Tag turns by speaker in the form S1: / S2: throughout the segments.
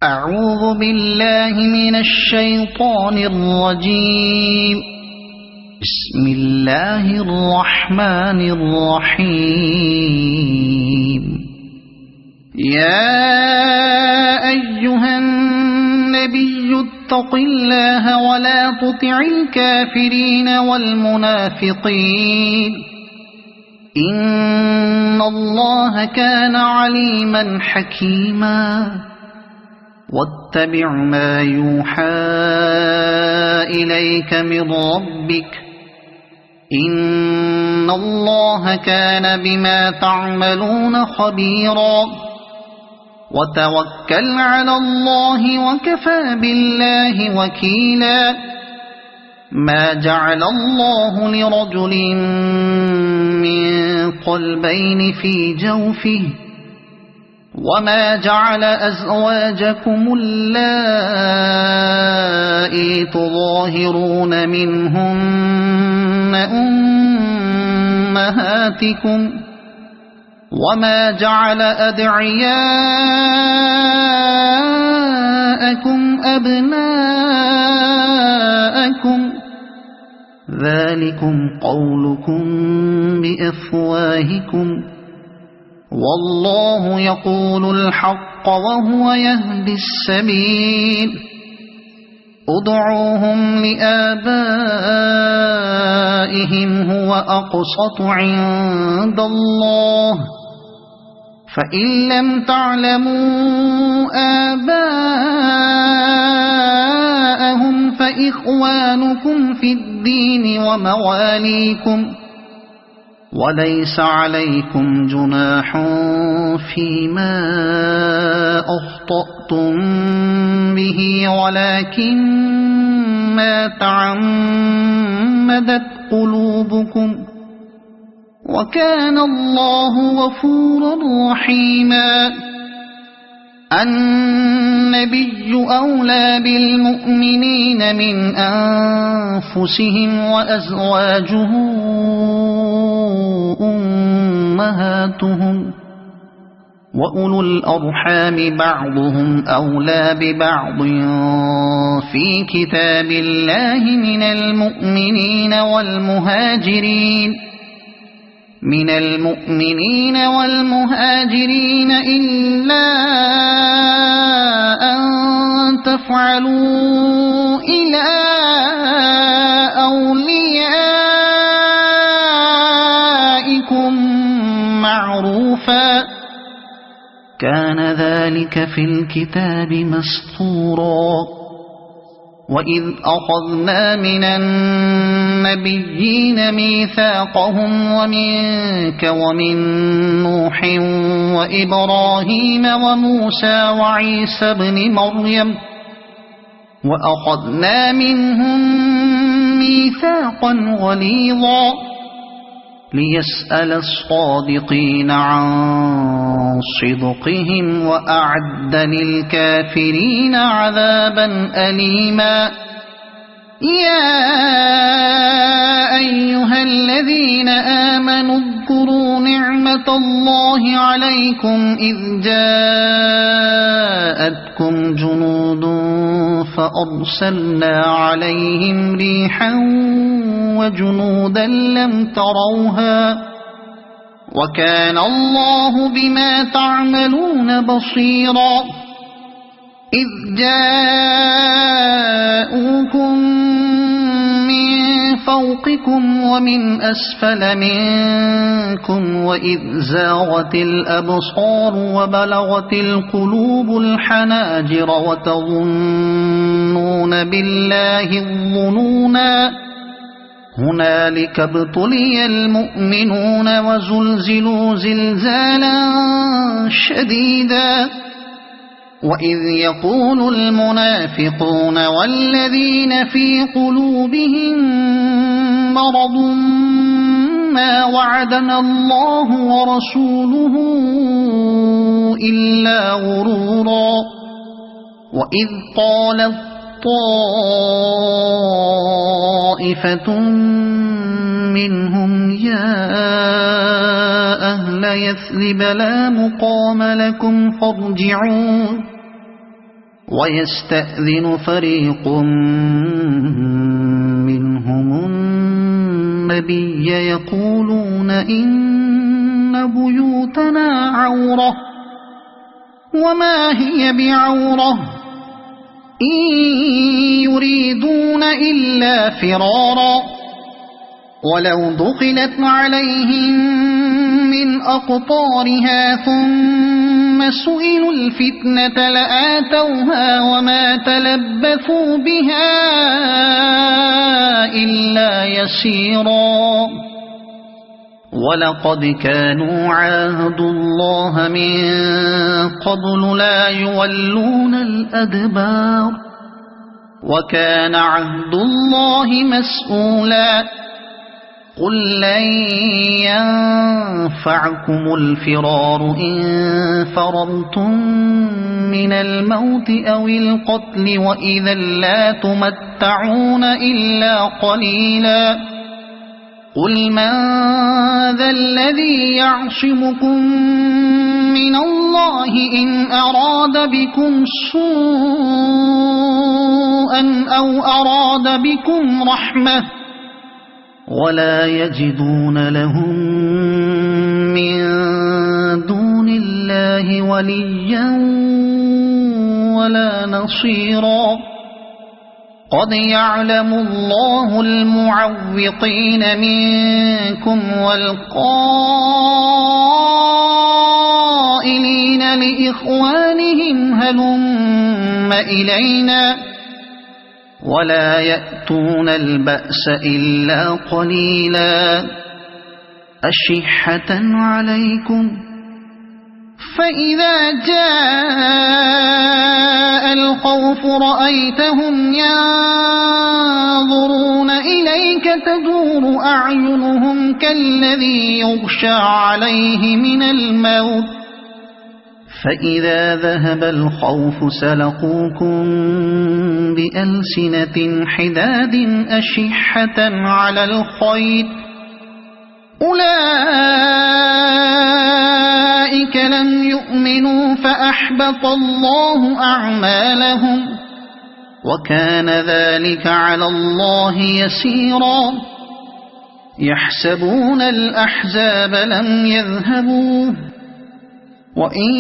S1: أعوذ بالله من الشيطان الرجيم. بسم الله الرحمن الرحيم. يا أيها النبي اتق الله ولا تطع الكافرين والمنافقين إن الله كان عليما حكيما. واتبع ما يوحى إليك من ربك إن الله كان بما تعملون خبيرا. وتوكل على الله وكفى بالله وكيلا. ما جعل الله لرجل من قلبين في جوفه وما جعل أزواجكم اللائي تظاهرون منهن أمهاتكم وما جعل أدعياءكم أبناءكم ذلكم قولكم بأفواهكم والله يقول الحق وهو يهدي السبيل. ادعوهم لآبائهم هو أقسط عند الله فإن لم تعلموا آباءهم فإخوانكم في الدين ومواليكم وليس عليكم جناح فيما أخطأتم به ولكن ما تعمدت قلوبكم وكان الله غفورا رحيما. النبي أولى بالمؤمنين من أنفسهم وأزواجه أمهاتهم وأولو الأرحام بعضهم أولى ببعض في كتاب الله من المؤمنين والمهاجرين إلا أن تفعلوا إلى أوليائكم معروفا كان ذلك في الكتاب مسطورا. وإذ أخذنا من النبيين ميثاقهم ومنك ومن نوح وإبراهيم وموسى وعيسى ابن مريم وأخذنا منهم ميثاقا غليظا ليسأل الصادقين عن صدقهم وأعد للكافرين عذابا أليما. يا أيها الذين آمنوا اذكروا نعمة الله عليكم إذ جاءتكم جنود فأرسلنا عليهم ريحا وجنودا لم تروها وكان الله بما تعملون بصيرا. إذ جاءوكم من فوقكم ومن أسفل منكم وإذ زاغت الأبصار وبلغت القلوب الحناجر وتظنون بالله الظنونا هنالك ابتلي المؤمنون وزلزلوا زلزالا شديدا. وإذ يقول المنافقون والذين في قلوبهم مرض ما وعدنا الله ورسوله إلا غرورا. وإذ قالت طائفة منهم يا أهل يثرب لا مقام لكم فارجعوا ويستأذن فريق منهم النبي يقولون إن بيوتنا عورة وما هي بعورة إن يريدون إلا فرارا ولو دخلت عليهم من أقطارها ثم سئلوا الفتنة لآتوها وما تلبثوا بها إلا يسيرا ولقد كانوا عاهدوا الله من قبل لا يولون الأدبار وكان عهد الله مسؤولا قل لن ينفعكم الفرار إن فررتم من الموت أو القتل وإذا لا تمتعون إلا قليلا قل من ذا الذي يعصمكم من الله إن أراد بكم سوءا أو أراد بكم رحمة ولا يجدون لهم من دون الله وليا ولا نصيرا قد يعلم الله المعوقين منكم والقائلين لإخوانهم هلم إلينا ولا يأتون البأس إلا قليلا أشحة عليكم فإذا جاء الخوف رأيتهم ينظرون إليك تدور أعينهم كالذي يغشى عليه من الموت فإذا ذهب الخوف سلقوكم بألسنة حداد أشحة على الخير أولئك لم يؤمنوا فأحبط الله أعمالهم وكان ذلك على الله يسيرا يحسبون الأحزاب لم يذهبوا وإن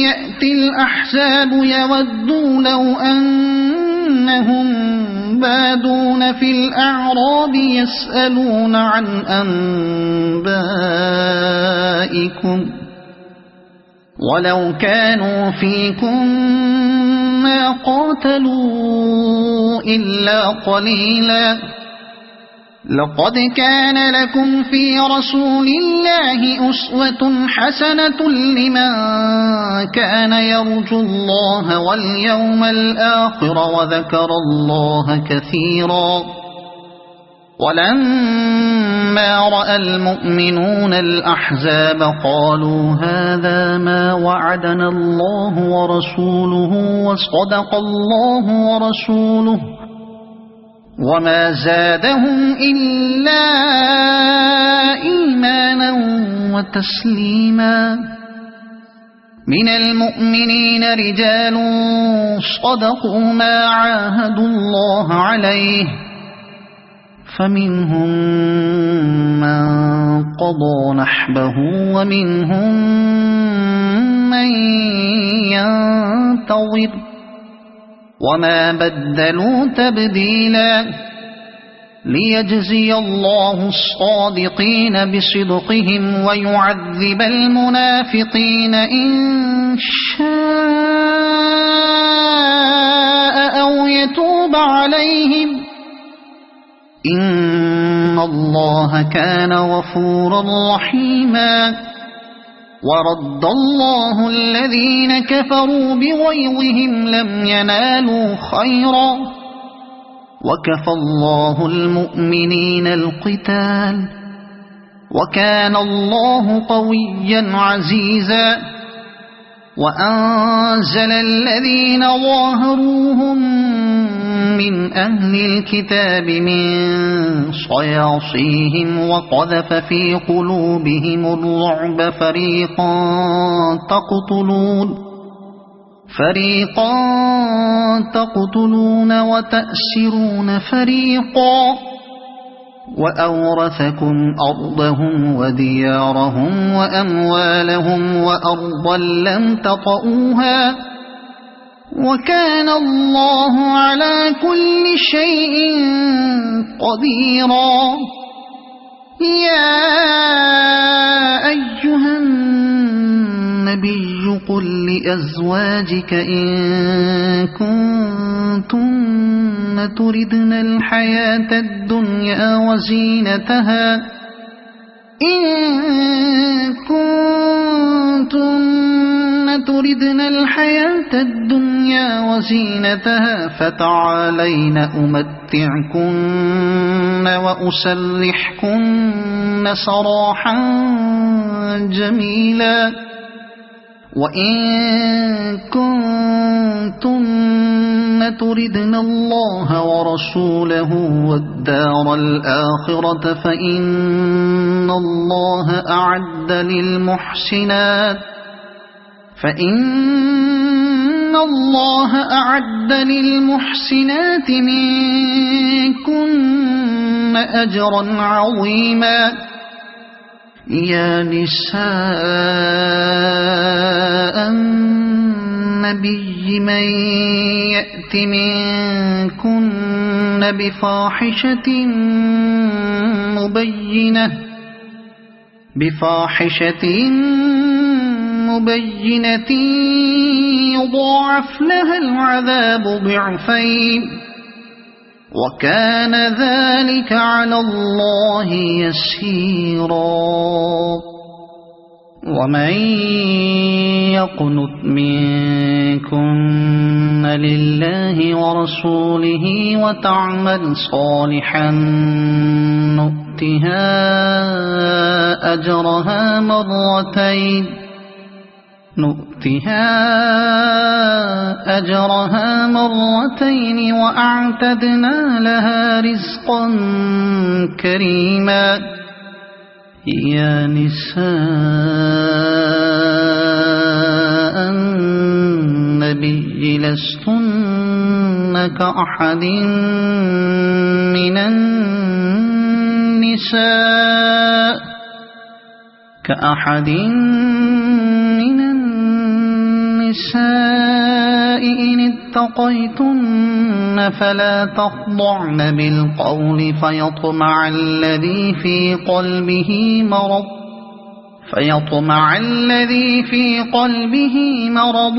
S1: يأتي الأحزاب يودوا لو أنهم بادون في الأعراب يسألون عن أنبائكم ولو كانوا فيكم ما قاتلوا إلا قليلا لقد كان لكم في رسول الله أسوة حسنة لمن كان يرجو الله واليوم الآخر وذكر الله كثيرا ولما رأى المؤمنون الأحزاب قالوا هذا ما وعدنا الله ورسوله وصدق الله ورسوله وما زادهم إلا إيمانا وتسليما من المؤمنين رجال صدقوا ما عاهدوا الله عليه فمنهم من قضى نحبه ومنهم من ينتظر وما بدلوا تبديلا ليجزي الله الصادقين بصدقهم ويعذب المنافقين إن شاء أو يتوب عليهم إن الله كان غفورا رحيما ورد الله الذين كفروا بغيظهم لم ينالوا خيرا وكفى الله المؤمنين القتال وكان الله قويا عزيزا وأنزل الذين ظاهروهم من أهل الكتاب من صياصيهم وقذف في قلوبهم الرعب فريقا فريقا تقتلون وتأسرون فريقا وأورثكم أرضهم وديارهم وأموالهم وأرضا لم تطئوها وكان الله على كل شيء قديرا يا أيها النبي قل لأزواجك إن كنتن تردن الحياة الدنيا وزينتها فتعالين أمتعكن وأسرحكن سراحا جميلا وإن كنتن تردن الله ورسوله والدار الآخرة فإن الله أعد للمحسنات منكن أجرا عظيما يا نساء النبي من يأت منكن بفاحشة مبينة يضاعف لها العذاب ضعفين وكان ذلك على الله يسيرا ومن يقنت منكن لله ورسوله وتعمل صالحا نؤتها أجرها مرتين وأعتدنا لها رزقا كريما يا نساء النبي لستن كأحد من النساء إن اتقيتن فلا تخضعن بالقول فيطمع الذي في قلبه مرض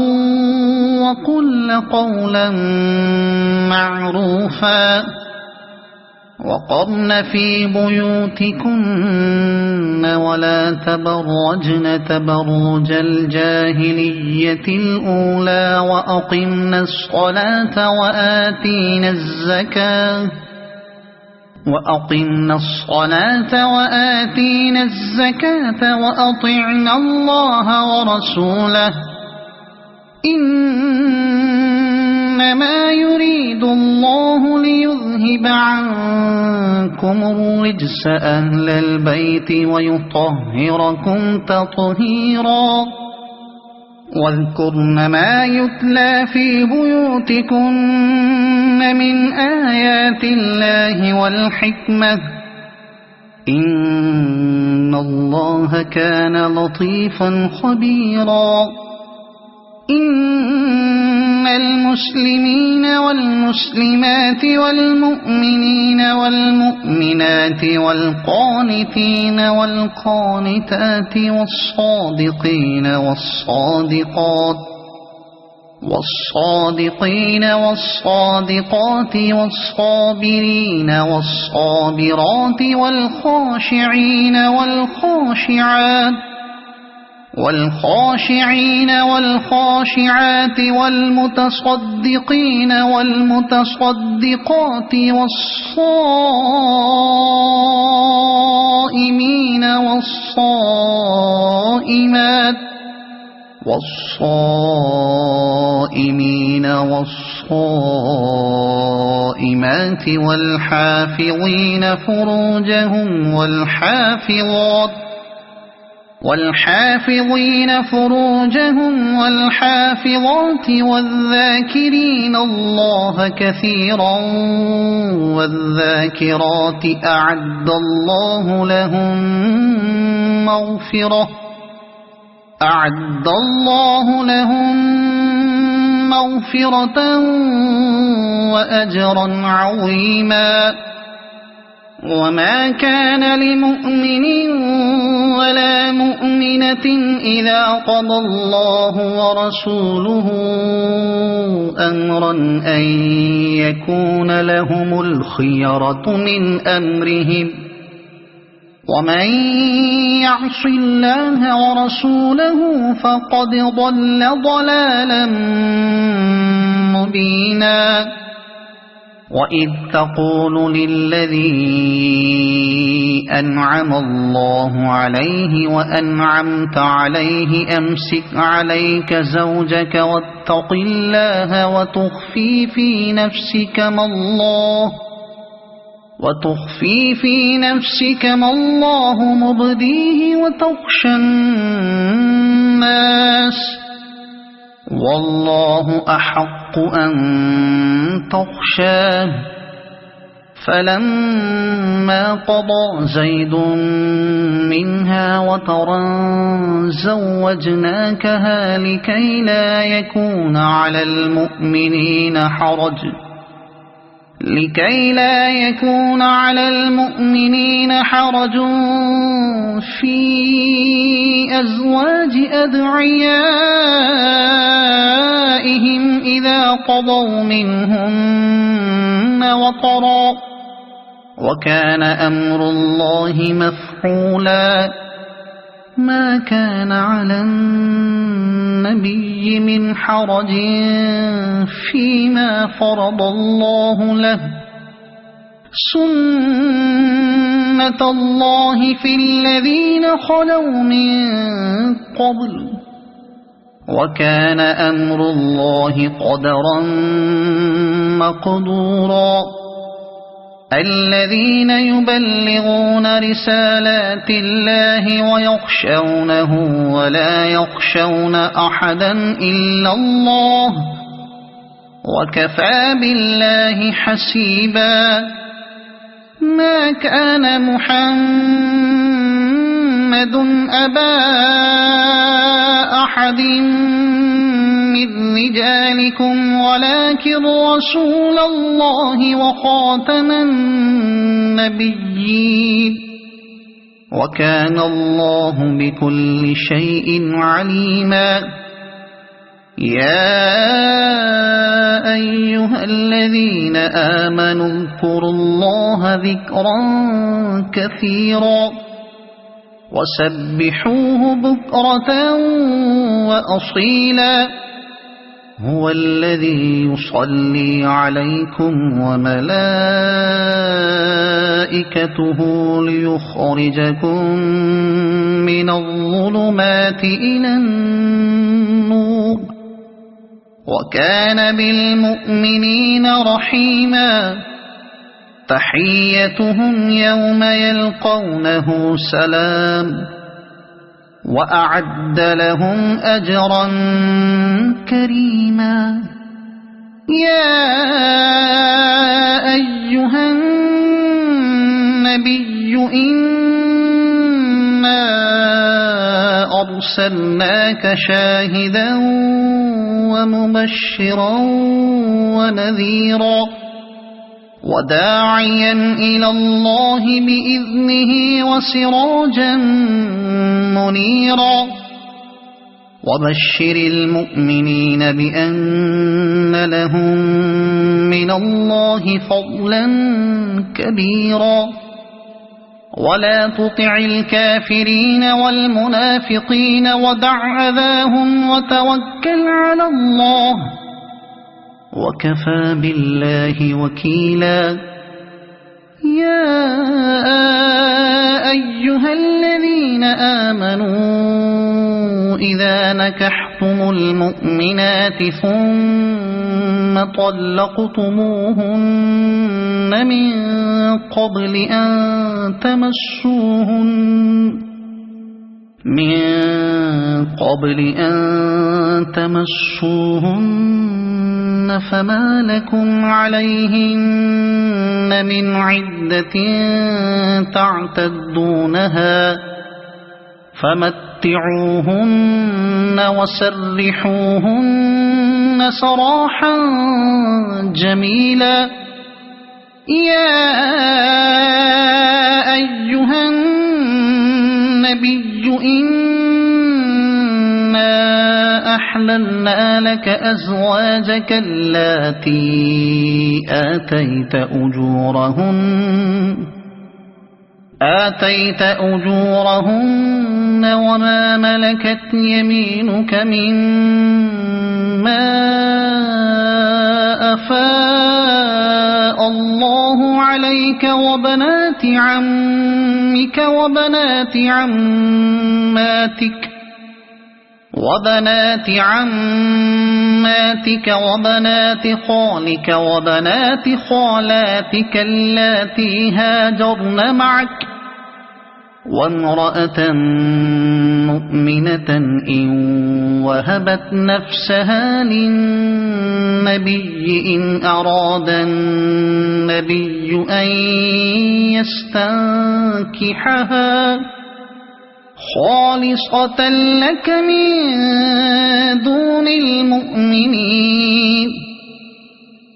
S1: وقلن قولا معروفا وقرن في بيوتكن ولا تبرجن تبرج الجاهلية الأولى وأقمنا الصلاة وآتينا الزكاة وأطعنا الله ورسوله إنما يريد الله ليذهب عنكم الرجس أهل البيت ويطهركم تطهيرا واذكرن ما يتلى في بيوتكن من آيات الله والحكمة إن الله كان لطيفا خبيرا إن المسلمين والمسلمات والمؤمنين والمؤمنات والقانتين والقانتات والصادقين والصادقات والصابرين والصابرات والخاشعين والخاشعات والمتصدقين والمتصدقات والصائمين والصائمات والحافظين فروجهم والحافظين فروجهم والحافظات والذاكرين الله كثيرا والذاكرات أعد الله لهم مغفرة وأجرا عظيما. وما كان لمؤمن ولا مؤمنة إذا قضى الله ورسوله أمرا أن يكون لهم الخيرة من أمرهم ومن يعص الله ورسوله فقد ضل ضلالا مبينا. وإذ تقول للذي أنعم الله عليه وأنعمت عليه أمسك عليك زوجك واتق الله وتخفي في نفسك ما الله مبديه وتخشى الناس والله أحق أن تخشاه. فلما قضى زيد منها وطرا زوجناكها لكي لا يكون على المؤمنين حرج في أزواج أدعيائهم إذا قضوا منهن وطرا وكان أمر الله مفعولا. ما كان على النبي من حرج فيما فرض الله له سنة الله في الذين خلوا من قبل وكان أمر الله قدرا مقدورا. الذين يبلغون رسالات الله ويخشونه ولا يخشون أحدا إلا الله وكفى بالله حسيبا. ما كان محمد أبا أحد من رجالكم ولكن رسول الله وخاتم النبيين وكان الله بكل شيء عليما. يا أيها الذين آمنوا اذكروا الله ذكرا كثيرا وسبحوه بكرة وأصيلا. هو الذي يصلي عليكم وملائكته ليخرجكم من الظلمات إلى النور وكان بالمؤمنين رحيما. تحيتهم يوم يلقونه سلام وأعد لهم أجرا كريما. يا أيها النبي إنا أرسلناك شاهدا ومبشرا ونذيرا وداعيا إلى الله بإذنه وسراجا منيرا. وبشر المؤمنين بأن لهم من الله فضلا كبيرا. ولا تطع الكافرين والمنافقين ودع أذاهم وتوكل على الله وكفى بالله وكيلا. يا أيها الذين آمنوا إذا نكحتم المؤمنات ثم طلقتموهن من قبل أن تمسوهن من قبل أن تمسوهن فما لكم عليهن من عدة تعتدونها فمتعوهن وسرحوهن سراحا جميلا يا أيها النبي إنا أحللنا لك أزواجك اللاتي آتيت أجورهن وما ملكت يمينك مما أفاء الله عليك وبنات عمك وبنات عماتك وبنات خالك وبنات خالاتك اللاتي هاجرن معك وامرأة مؤمنة إن وهبت نفسها للنبي إن أراد النبي أن يستنكحها خالصة لك من دون المؤمنين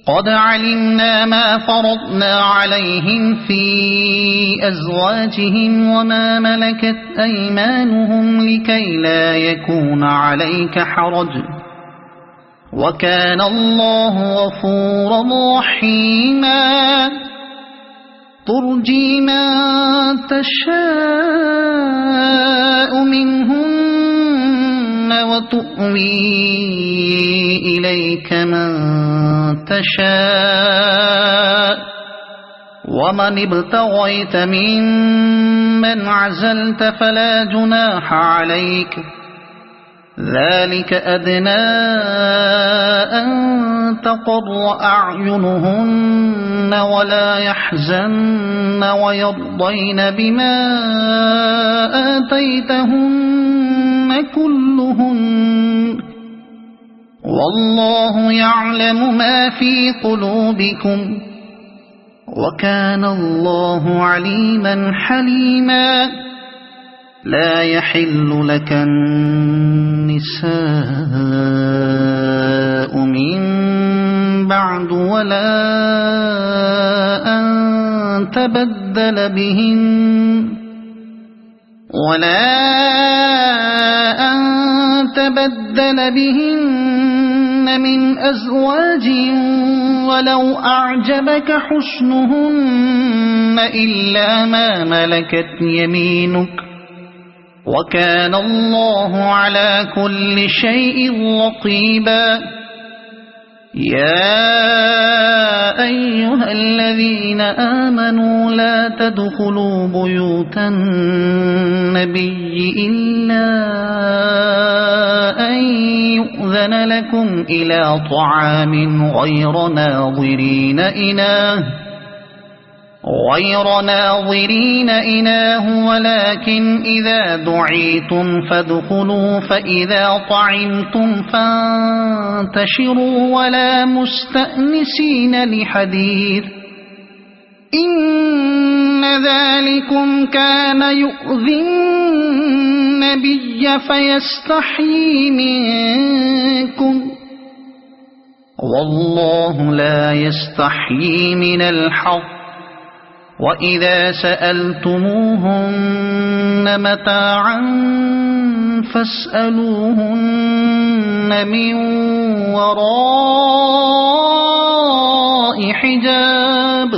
S1: قد علمنا ما فرضنا عليهم في أزواجهم وما ملكت أيمانهم لكي لا يكون عليك حرج وكان الله غفورا رحيما ترجي من تشاء منهن وتؤوي إليك من تشاء ومن ابتغيت ممن عزلت فلا جناح عليك ذلك أدنى أن تقر أعينهن ولا يحزن ويرضين بما آتيتهن كلهن والله يعلم ما في قلوبكم وكان الله عليما حليما لا يحل لك النساء من بعد ولا أن تبدل بهن من أزواج ولو أعجبك حسنهن إلا ما ملكت يمينك وكان الله على كل شيء رقيبا يا أيها الذين آمنوا لا تدخلوا بيوت النبي إلا أن يؤذن لكم إلى طعام غير ناظرين إناه ولكن إذا دعيتم فادخلوا فإذا طعمتم فانتشروا ولا مستأنسين لحديث إن ذلكم كان يؤذي النبي فيستحيي منكم والله لا يستحيي من الحق وإذا سألتموهن متاعا فاسألوهن من وراء حجاب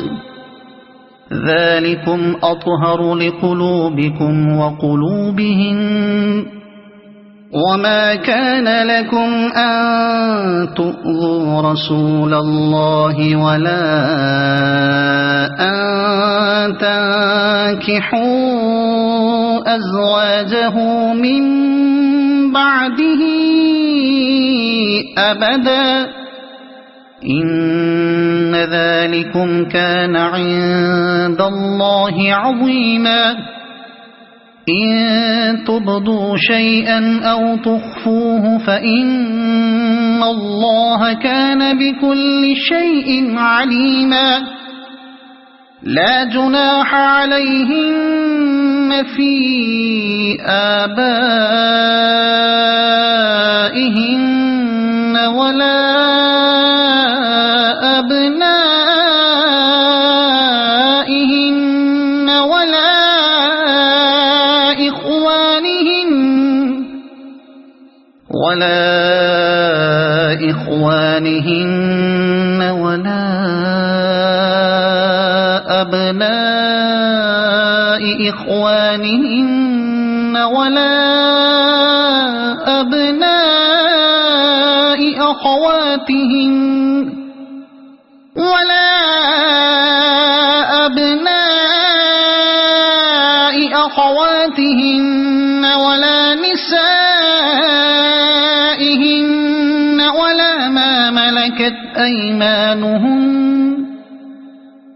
S1: ذلكم أطهر لقلوبكم وقلوبهن وما كان لكم أن تؤذوا رسول الله ولا أن تنكحوا أزواجه من بعده أبدا إن ذلكم كان عند الله عظيما إن تبدوا شيئا أو تخفوه فإن الله كان بكل شيء عليما لا جناح عليهن في آبائهن ولا أبنائهن ولا إخوانهن ولا أبناء إخوانهن ولا أبناء أخواتهن ولا أبناء أخواتهن ولا نسائهن ولا ما ملكت أيمانهن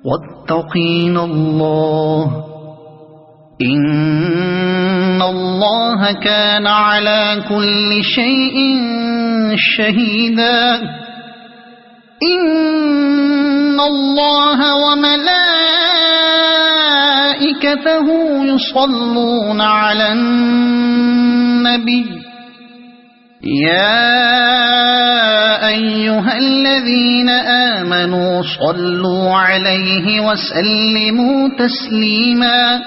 S1: واتقين الله إن الله كان على كل شيء شهيدا إن الله وملائكته يصلون على النبي يا أيها الذين آمنوا صلوا عليه وسلموا تسليما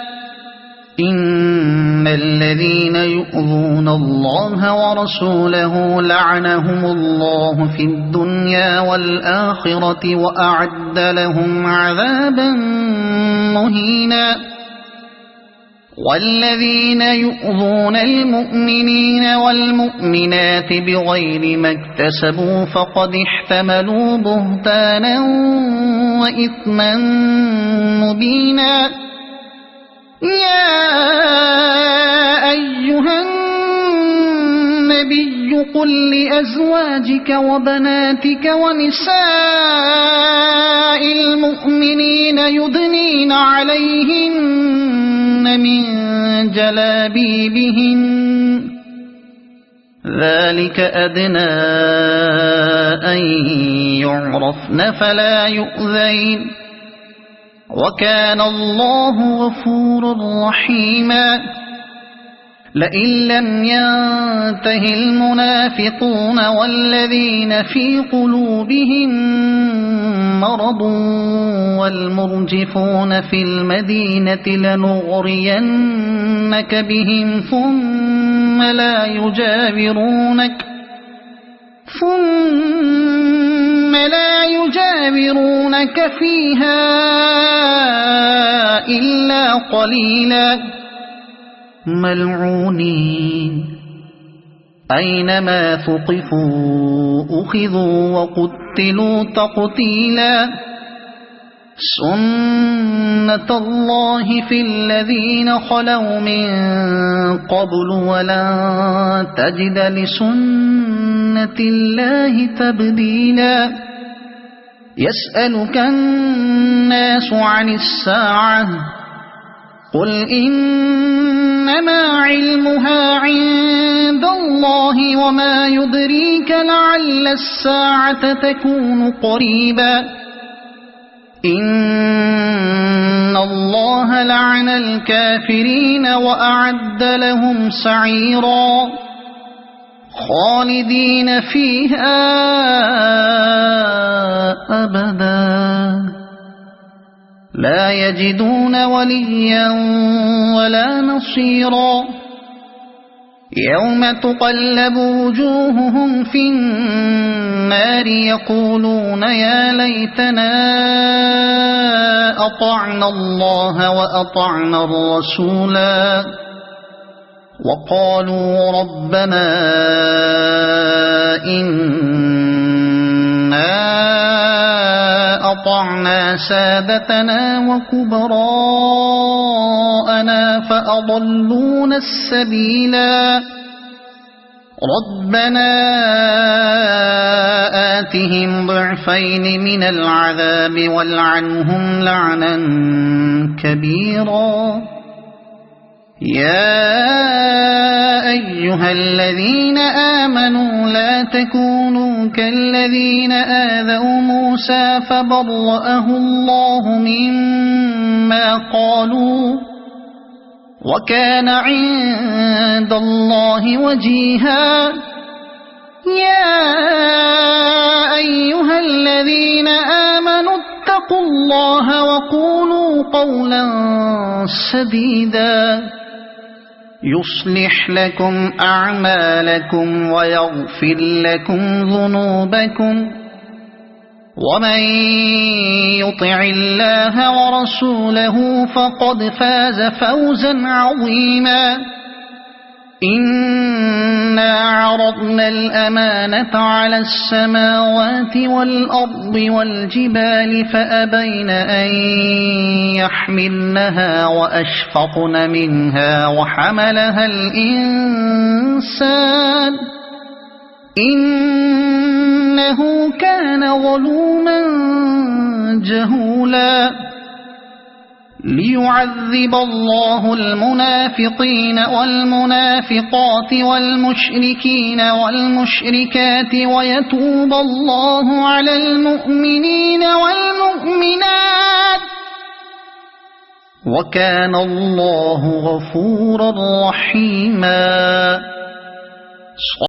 S1: إن الذين يؤذون الله ورسوله لعنهم الله في الدنيا والآخرة وأعد لهم عذابا مهينا والذين يؤذون المؤمنين والمؤمنات بغير ما اكتسبوا فقد احتملوا بهتانا وإثما مبينا يا أيها النبي قل لأزواجك وبناتك ونساء المؤمنين يدنين عليهن من جلابيبهن ذلك أدنى أن يعرفن فلا يؤذين وكان الله غفورا رحيما لئن لم ينته المنافقون والذين في قلوبهم مرض والمرجفون في المدينة لنغرينك بهم ثم لا يجاورونك فيها إلا قليلا ملعونين أينما ثقفوا أخذوا وقتلوا تقتيلا سنة الله في الذين خلوا من قبل ولن تجد لسنة الله تبديلا يسألك الناس عن الساعة قل إنما علمها عند الله وما يدريك لعل الساعة تكون قريبا إن الله لعن الكافرين وأعد لهم سعيرا خالدين فيها أبدا لا يجدون وليا ولا نصيرا يوم تقلب وجوههم في النار يقولون يا ليتنا أطعنا الله وأطعنا الرسولا وقالوا ربنا إنا أطعنا سادتنا وكبراءنا فأضلونا السبيلا ربنا آتهم ضعفين من العذاب والعنهم لعنا كبيرا يا أيها الذين آمنوا لا تكونوا كالذين آذوا موسى فبرأه الله مما قالوا وكان عند الله وجيها يا أيها الذين آمنوا اتقوا الله وقولوا قولا سديدا يصلح لكم أعمالكم ويغفر لكم ذنوبكم ومن يطع الله ورسوله فقد فاز فوزا عظيما إنا عرضنا الأمانة على السماوات والأرض والجبال فأبين أن يحملنها وأشفقن منها وحملها الإنسان إنه كان ظلوما جهولا ليعذب الله المنافقين والمنافقات والمشركين والمشركات ويتوب الله على المؤمنين والمؤمنات وكان الله غفورا رحيما.